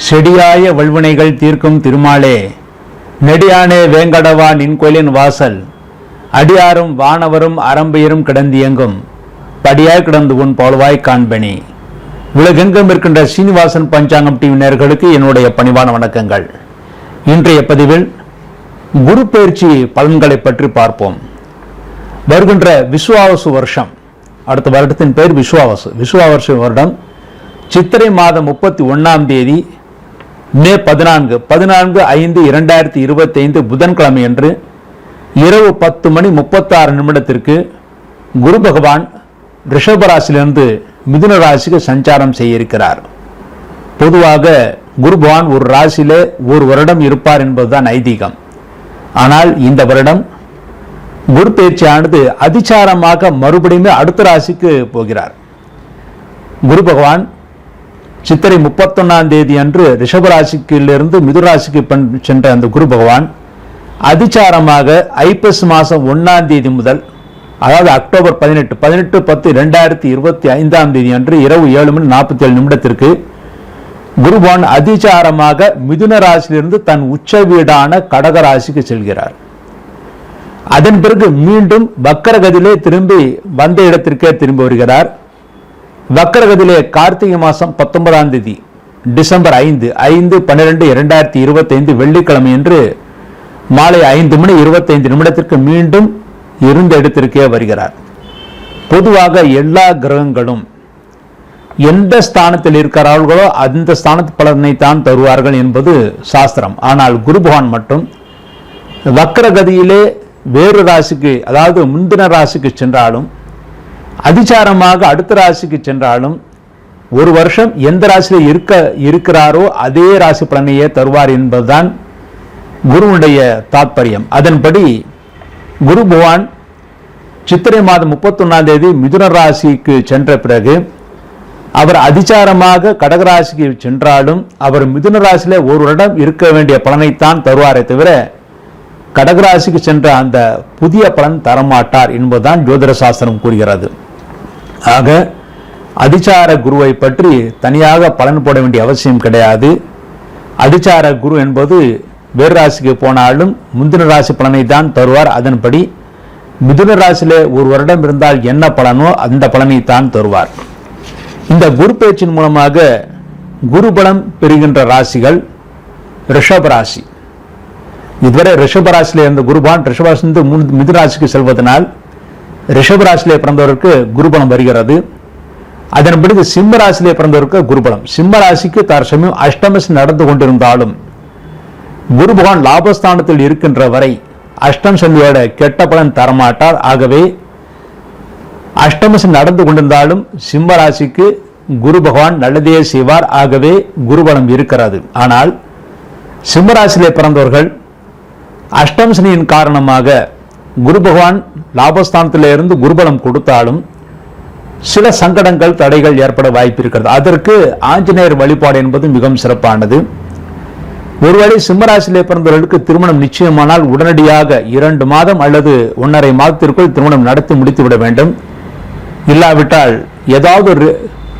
செடியாய வல்வினைகள் தீர்க்கும் திருமாலே, நெடியானே வேங்கடவா நின் கோயிலின் வாசல், அடியாரும் வானவரும் அரம்பையரும் கிடந்தியங்கும் படியாய் கிடந்து உன் போல்வாய் காண்பனி. உலகெங்கும் இருக்கின்ற சீனிவாசன் பஞ்சாங்கம் டிவி நேயர்களுக்கு என்னுடைய பணிவான வணக்கங்கள். இன்றைய பதிவில் குரு பயிற்சி பலன்களை பற்றி பார்ப்போம். வருகின்ற விசுவாவசு வருஷம், அடுத்த வருடத்தின் பெயர் விசுவாவசு வருடம் சித்திரை மாதம் 31ஆம் தேதி மே 14/5/2025 புதன்கிழமை அன்று இரவு 10:36 குரு பகவான் ரிஷபராசிலிருந்து மிதுன ராசிக்கு சஞ்சாரம் செய்ய இருக்கிறார். பொதுவாக குரு பகவான் ஒரு ராசியிலே ஒரு வருடம் இருப்பார் என்பதுதான் ஐதீகம். ஆனால் இந்த வருடம் குரு பயிற்சியானது அதிசாரமாக மறுபடியும் அடுத்த ராசிக்கு போகிறார். குரு பகவான் சித்திரை 31ஆம் தேதி அன்று ரிஷபராசிக்கிலிருந்து மிதுராசிக்கு சென்ற அந்த குரு பகவான் அதிசாரமாக ஐப்பசி மாதம் 1ஆம் தேதி முதல், அதாவது அக்டோபர் 18/10/2025 தேதி அன்று இரவு 7:47 குரு பகவான் அதிசாரமாக மிதுன ராசியிலிருந்து தன் உச்ச வீடான கடக ராசிக்கு செல்கிறார். அதன் பிறகு மீண்டும் வக்கரகதியிலே திரும்பி வந்த இடத்திற்கே திரும்பி வருகிறார். வக்கரகதியிலே கார்த்திகை மாதம் 19ஆம் தேதி டிசம்பர் 5/12/2025 வெள்ளிக்கிழமை என்று மாலை 5:25 மீண்டும் இருந்த இடத்திற்கே வருகிறார். பொதுவாக எல்லா கிரகங்களும் எந்த ஸ்தானத்தில் இருக்கிறார்களோ அந்த ஸ்தானத்து பலனை தான் தருவார்கள் என்பது சாஸ்திரம். ஆனால் குரு பகவான் மட்டும் வக்கரகதியிலே வேறு ராசிக்கு, அதாவது முந்தின ராசிக்கு சென்றாலும் அதிசாரமாக அடுத்த ராசிக்கு சென்றாலும் ஒரு வருஷம் எந்த ராசியில் இருக்கிறாரோ அதே ராசி பலனையே தருவார் என்பதுதான் குருவுடைய தாத்பரியம். அதன்படி குரு பகவான் சித்திரை மாதம் 31ஆம் தேதி மிதுன ராசிக்கு சென்ற பிறகு அவர் அதிசாரமாக கடகராசிக்கு சென்றாலும் அவர் மிதுன ராசியிலே ஒரு வருடம் இருக்க வேண்டிய பலனைத்தான் தருவாரே தவிர கடகராசிக்கு சென்ற அந்த புதிய பலன் தரமாட்டார் என்பதுதான் ஜோதிட சாஸ்திரம் கூறுகிறது. ஆக அதிசார குருவை பற்றி தனியாக பலன் போட வேண்டிய அவசியம் கிடையாது. அதிசார குரு என்பது வேறு ராசிக்கு போனாலும் முந்தின ராசி பலனை தான் தருவார். அதன்படி மிதுன ராசியிலே ஒரு வருடம் இருந்தால் என்ன பலனோ அந்த பலனை தான் தருவார். இந்த குரு பயிற்சியின் மூலமாக குரு பலம் பெறுகின்ற ராசிகள் ரிஷபராசி. இதுவரை ரிஷபராசியிலே இருந்த குருபான் ரிஷபராசிலிருந்து மிதுன ராசிக்கு செல்வதனால் ரிஷபராசியிலே பிறந்தவருக்கு குருபலம் வருகிறது. அதன்படி சிம்ம ராசியிலே பிறந்தவருக்கு குருபலம். சிம்ம ராசிக்கு தற்சமயம் அஷ்டமசி நடந்து கொண்டிருந்தாலும் குரு பகவான் லாபஸ்தானத்தில் இருக்கின்ற வரை அஷ்டம் சனியோட கெட்ட பலன் தரமாட்டார். ஆகவே அஷ்டமசி நடந்து கொண்டிருந்தாலும் சிம்ம ராசிக்கு குரு பகவான் நல்லதே செய்வார். ஆகவே குருபலம் இருக்கிறது. ஆனால் சிம்மராசியிலே பிறந்தவர்கள் அஷ்டம் சனியின் காரணமாக குரு பகவான் லாபஸ்தானத்திலிருந்து குருபலம் கொடுத்தாலும் சில சங்கடங்கள் தடைகள் ஏற்பட வாய்ப்பு இருக்கிறது. அதற்கு ஆஞ்சநேயர் வழிபாடு என்பது மிகவும் சிறப்பானது. ஒருவேளை சிம்மராசியிலே பிறந்தவர்களுக்கு திருமணம் நிச்சயமானால் உடனடியாக 2 மாதம் அல்லது 1.5 மாதத்திற்குள் திருமணம் நடத்தி முடித்துவிட வேண்டும். இல்லாவிட்டால் ஏதாவது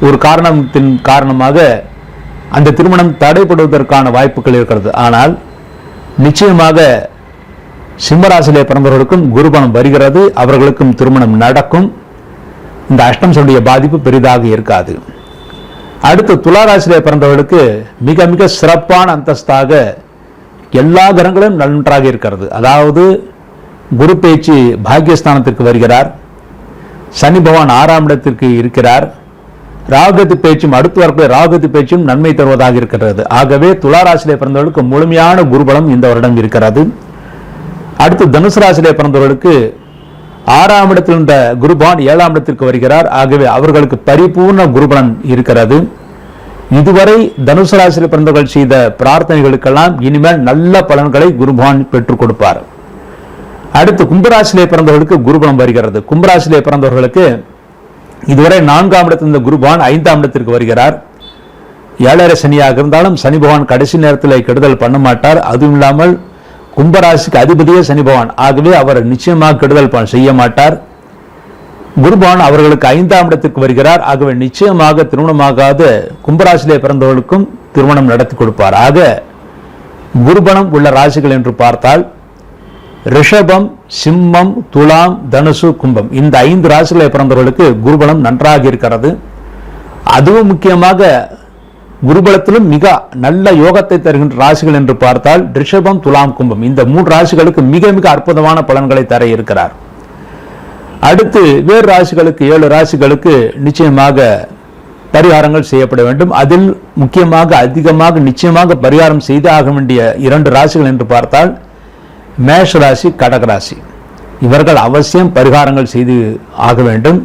ஒரு காரணத்தின் காரணமாக அந்த திருமணம் தடைபடுவதற்கான வாய்ப்புகள் இருக்கிறது. ஆனால் நிச்சயமாக சிம்மராசியிலே பிறந்தவர்களுக்கும் குருபலம் வருகிறது. அவர்களுக்கும் திருமணம் நடக்கும். இந்த அஷ்டம் சனியுடைய பாதிப்பு பெரிதாக இருக்காது. அடுத்து துளாராசியிலே பிறந்தவர்களுக்கு மிக மிக சிறப்பான அந்தஸ்தாக எல்லா கிரகங்களும் நன்றாக இருக்கிறது. அதாவது குரு பயிற்சி பாக்கியஸ்தானத்திற்கு வருகிறார். சனி பகவான் 6ஆம் இடத்திற்கு இருக்கிறார். ராகுகதி பயிற்சியும் அடுத்து வரக்கூடிய ராகுகதி பயிற்சியும் நன்மை தருவதாக இருக்கிறது. ஆகவே துளாராசியிலே பிறந்தவர்களுக்கு முழுமையான குருபலம் இந்த வருடம் இருக்கிறது. அடுத்து தனுசு ராசியிலே பிறந்தவர்களுக்கு 6ஆம் இடத்தில் இருந்த குருபகவான் 7ஆம் இடத்திற்கு வருகிறார். ஆகவே அவர்களுக்கு பரிபூர்ண குருபலன் இருக்கிறது. இதுவரை தனுசு ராசியில் பிறந்தவர்கள் செய்த பிரார்த்தனைகளுக்கெல்லாம் இனிமேல் நல்ல பலன்களை குருபகவான் பெற்றுக் கொடுப்பார். அடுத்து கும்பராசியிலே பிறந்தவர்களுக்கு குருபலம் வருகிறது. கும்பராசியிலே பிறந்தவர்களுக்கு இதுவரை 4ஆம் இடத்தில் இருந்த குருபகவான் 5ஆம் இடத்திற்கு வருகிறார். 7.5 சனியாக இருந்தாலும் சனி பகவான் கடைசி நேரத்தில் கெடுதல் பண்ண மாட்டார். அதுவும் இல்லாமல் கும்பராசிக்கு அதிபதியே சனி பகவான். ஆகவே அவர் நிச்சயமாக கெடுதல் செய்ய மாட்டார். குரு பகவான் அவர்களுக்கு 5ஆம் இடத்திற்கு வருகிறார். ஆகவே நிச்சயமாக திருமணமாகாத கும்பராசியிலே பிறந்தவர்களுக்கும் திருமணம் நடத்தி கொடுப்பார். ஆக குருபலம் உள்ள ராசிகள் என்று பார்த்தால் ரிஷபம், சிம்மம், துலாம், தனுசு, கும்பம் இந்த 5 ராசிகளை பிறந்தவர்களுக்கு குருபலம் நன்றாக இருக்கிறது. அதுவும் முக்கியமாக குருபலத்திலும் மிக நல்ல யோகத்தை தருகின்ற ராசிகள் என்று பார்த்தால் ரிஷபம், துலாம், கும்பம் இந்த 3 ராசிகளுக்கு மிக மிக அற்புதமான பலன்களை தர இருக்கிறார். அடுத்து வேறு ராசிகளுக்கு 7 ராசிகளுக்கு நிச்சயமாக பரிகாரங்கள் செய்யப்பட வேண்டும். அதில் முக்கியமாக அதிகமாக நிச்சயமாக பரிகாரம் செய்து ஆக வேண்டிய 2 ராசிகள் என்று பார்த்தால் மேஷ ராசி, கடகராசி இவர்கள் அவசியம் பரிகாரங்கள் செய்து ஆக வேண்டும்.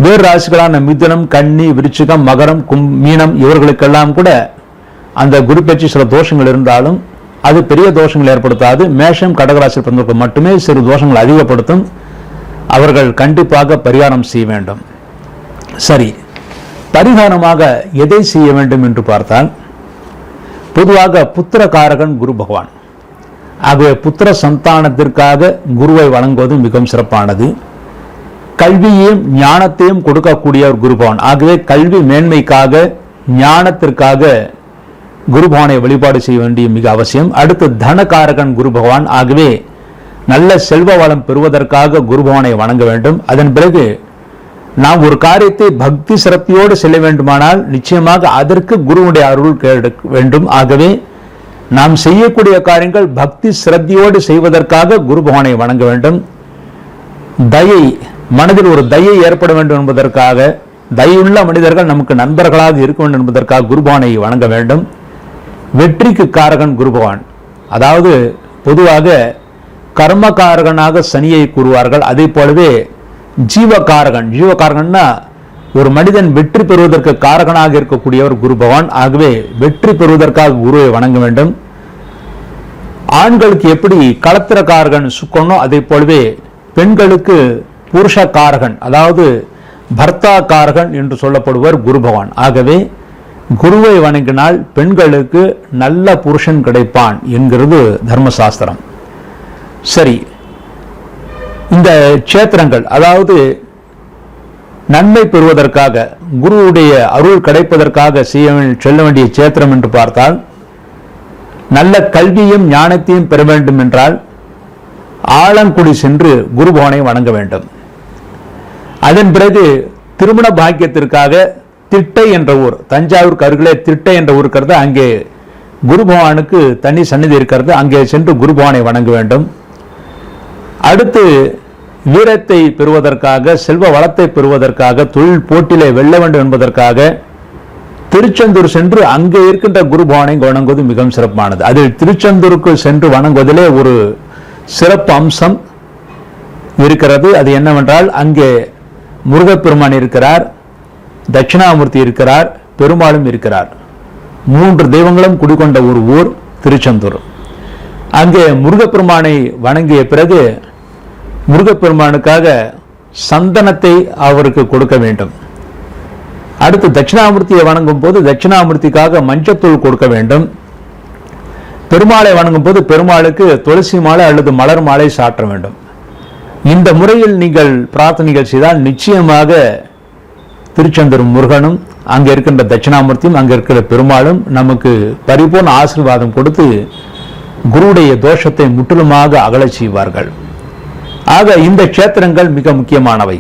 வேறு ராசிகளான மிதுனம், கன்னி, விருச்சிகம், மகரம், மீனம் இவர்களுக்கெல்லாம் கூட அந்த குரு பயிற்சி சில தோஷங்கள் இருந்தாலும் அது பெரிய தோஷங்கள் ஏற்படுத்தாது. மேஷம், கடகராசியில் பிறந்தவர்கள் மட்டுமே சிறு தோஷங்கள் அதிகப்படுத்தும். அவர்கள் கண்டிப்பாக பரிகாரம் செய்ய வேண்டும். சரி, பரிகாரமாக எதை செய்ய வேண்டும் என்று பார்த்தால் பொதுவாக புத்திரகாரகன் குரு பகவான். ஆகவே புத்திர சந்தானத்திற்காக குருவை வழங்குவது மிகவும் சிறப்பானது. கல்வியையும் ஞானத்தையும் கொடுக்கக்கூடிய ஒரு குரு பகவான். ஆகவே கல்வி மேன்மைக்காக ஞானத்திற்காக குரு பகவானை வழிபாடு செய்ய வேண்டிய மிக அவசியம். அடுத்து தனகாரகன் குரு பகவான். ஆகவே நல்ல செல்வ வளம் பெறுவதற்காக குரு பகவானை வணங்க வேண்டும். அதன் பிறகு நாம் ஒரு காரியத்தை பக்தி சிரத்தையோடு செல்ல வேண்டுமானால் நிச்சயமாக அதற்கு குருவுடைய அருள் கேட்க வேண்டும். ஆகவே நாம் செய்யக்கூடிய காரியங்கள் பக்தி சிரத்தையோடு செய்வதற்காக குரு பகவானை வணங்க வேண்டும். தயை, மனதில் ஒரு தயை ஏற்பட வேண்டும் என்பதற்காக, தயவுள்ள மனிதர்கள் நமக்கு நண்பர்களாக இருக்க வேண்டும் என்பதற்காக குரு பகவானை வணங்க வேண்டும். வெற்றிக்கு காரகன் குரு பகவான். அதாவது பொதுவாக கர்மகாரகனாக சனியை கூறுவார்கள். அதே போலவே ஜீவகாரகன், ஜீவகாரகன்னா ஒரு மனிதன் வெற்றி பெறுவதற்கு காரகனாக இருக்கக்கூடியவர் குரு பகவான். ஆகவே வெற்றி பெறுவதற்காக குருவை வணங்க வேண்டும். ஆண்களுக்கு எப்படி களத்திரக்காரகன் சுக்கரனோ அதே போலவே பெண்களுக்கு புருஷ காரகன் அதாவது பர்த்தா காரகன் என்று சொல்லப்படுவர் குரு பகவான். ஆகவே குருவை வணங்கினால் பெண்களுக்கு நல்ல புருஷன் கிடைப்பான் என்கிறது தர்மசாஸ்திரம். சரி, இந்த க்ஷேத்திரங்கள் அதாவது நன்மை பெறுவதற்காக குருவுடைய அருள் கிடைப்பதற்காக செல்ல வேண்டிய க்ஷேத்திரம் என்று பார்த்தால் நல்ல கல்வியும் ஞானத்தையும் பெற வேண்டும் என்றால் ஆலங்குடி சென்று குரு பகவானை வணங்க வேண்டும். அதன் பிறகு திருமண பாக்கியத்திற்காக திட்டை என்ற ஊர், தஞ்சாவூருக்கு அருகிலே திட்டை என்ற ஊர் இருக்கிறது. அங்கே குரு பகவானுக்கு தனி சந்நிதி இருக்கிறது. அங்கே சென்று குரு பகவானை வணங்க வேண்டும். அடுத்து வீரத்தை பெறுவதற்காக, செல்வ வளத்தை பெறுவதற்காக, தொழில் போட்டியிலே வெல்ல வேண்டும் என்பதற்காக திருச்செந்தூர் சென்று அங்கே இருக்கின்ற குரு பகவானை வணங்குவது மிகவும் சிறப்பானது. அதில் திருச்செந்தூருக்கு சென்று வணங்குவதிலே ஒரு சிறப்பு அம்சம் இருக்கிறது. அது என்னவென்றால் அங்கே முருகப்பெருமான் இருக்கிறார், தட்சிணாமூர்த்தி இருக்கிறார், பெருமாளும் இருக்கிறார். 3 தெய்வங்களும் குடிகொண்ட ஒரு ஊர் திருச்செந்தூர். அங்கே முருகப்பெருமானை வணங்கிய பிறகு முருகப்பெருமானுக்காக சந்தனத்தை அவருக்கு கொடுக்க வேண்டும். அடுத்து தட்சிணாமூர்த்தியை வணங்கும் போது தட்சிணாமூர்த்திக்காக மஞ்சத்தூள் கொடுக்க வேண்டும். பெருமாளை வணங்கும் போது பெருமாளுக்கு துளசி மாலை அல்லது மலர் மாலை சாற்ற வேண்டும். இந்த முறையில் நீங்கள் பிரார்த்தனைகள் செய்தால் நிச்சயமாக திருச்செந்தூர் முருகனும் அங்கே இருக்கின்ற தட்சிணாமூர்த்தியும் அங்கே இருக்கிற பெருமாளும் நமக்கு பரிபூர்ண ஆசீர்வாதம் கொடுத்து குருவுடைய தோஷத்தை முற்றிலுமாக அகலச் செய்வார்கள். ஆக இந்த க்ஷேத்திரங்கள் மிக முக்கியமானவை.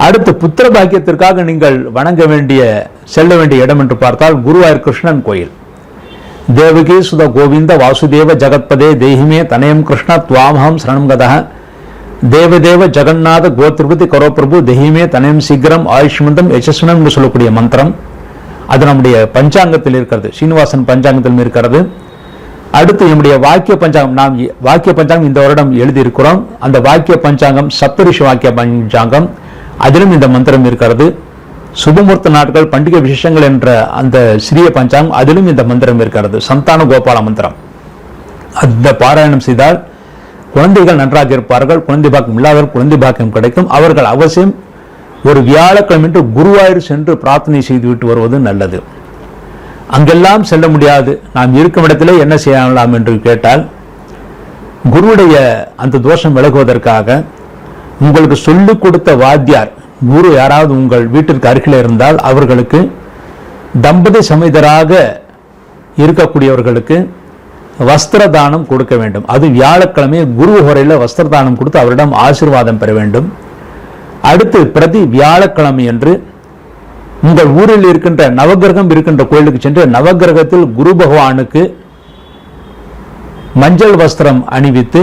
அடுத்து புத்திர பாக்கியத்திற்காக நீங்கள் வணங்க வேண்டிய செல்ல வேண்டிய இடம் என்று பார்த்தால் குருவாயூர் கிருஷ்ணன் கோயில். தேவகி சுத கோவிந்த வாசுதேவ ஜகத்பதே தேஹிமே தனயம் கிருஷ்ண துவாமஹம் சரணம் கதः தேவதேவ ஜெகநாத கோத்ருபதி கரோபிரபு தெய்வமே தனயம் சீக்கிரம் ஆயுஷ்மந்தம் யசஸ்வனம் என்று சொல்லக்கூடிய மந்திரம் அது நம்முடைய பஞ்சாங்கத்தில் இருக்கிறது, சீனிவாசன் பஞ்சாங்கத்தில் இருக்கிறது. அடுத்து நம்முடைய வாக்கிய பஞ்சாங்கம், நாம் வாக்கிய பஞ்சாங்கம் இந்த வருடம் எழுதியிருக்கிறோம். அந்த வாக்கிய பஞ்சாங்கம் சப்தரிஷி வாக்கிய பஞ்சாங்கம், அதிலும் இந்த மந்திரம் இருக்கிறது. சுபமுகூர்த்த நாட்கள், பண்டிகை விசேஷங்கள் என்ற அந்த சிறிய பஞ்சாங்கம், அதிலும் இந்த மந்திரம் இருக்கிறது. சந்தான கோபால மந்திரம். அந்த பாராயணம் செய்தால் குழந்தைகள் நன்றாக இருப்பார்கள். குழந்தை பாக்கியம் இல்லாதவர்கள் குழந்தை பாக்கியம் கிடைக்கும். அவர்கள் அவசியம் ஒரு வியாழக்கிழமை குருவாயூர் சென்று பிரார்த்தனை செய்துவிட்டு வருவது நல்லது. அங்கெல்லாம் செல்ல முடியாது, நாம் இருக்கும் இடத்திலே என்ன செய்யலாம் என்று கேட்டால், குருவுடைய அந்த தோஷம் விலகுவதற்காக உங்களுக்கு சொல்லிக் கொடுத்த வாத்தியார் குரு யாராவது உங்கள் வீட்டிற்கு அருகில் இருந்தால் அவர்களுக்கு தம்பதி சமேதராக இருக்கக்கூடியவர்களுக்கு வஸ்திர தானம் கொடுக்க வேண்டும். அது வியாழக்கிழமை குரு ஹோரையில் வஸ்திர தானம் கொடுத்து அவரிடம் ஆசீர்வாதம் பெற வேண்டும். அடுத்து பிரதி வியாழக்கிழமை என்று உங்கள் ஊரில் இருக்கின்ற நவகிரகம் இருக்கின்ற கோயிலுக்கு சென்று நவகிரகத்தில் குரு பகவானுக்கு மஞ்சள் வஸ்திரம் அணிவித்து,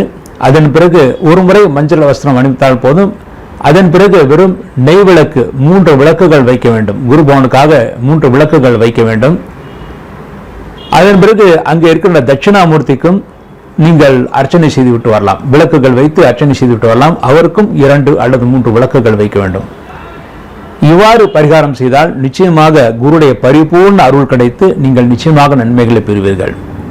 அதன் பிறகு ஒரு முறை மஞ்சள் வஸ்திரம் அணிவித்தால் போதும். அதன் பிறகு வெறும் நெய் விளக்கு 3 விளக்குகள் வைக்க வேண்டும். குரு பகவானுக்காக 3 விளக்குகள் வைக்க வேண்டும். அதன் பிறகு அங்கே இருக்கின்ற தட்சிணாமூர்த்திக்கும் நீங்கள் அர்ச்சனை செய்துவிட்டு வரலாம். விளக்குகள் வைத்து அர்ச்சனை செய்துவிட்டு வரலாம். அவருக்கும் 2 அல்லது 3 விளக்குகள் வைக்க வேண்டும். இவ்வாறு பரிகாரம் செய்தால் நிச்சயமாக குருடைய பரிபூர்ண அருள் கிடைத்து நீங்கள் நிச்சயமாக நன்மைகளை பெறுவீர்கள்.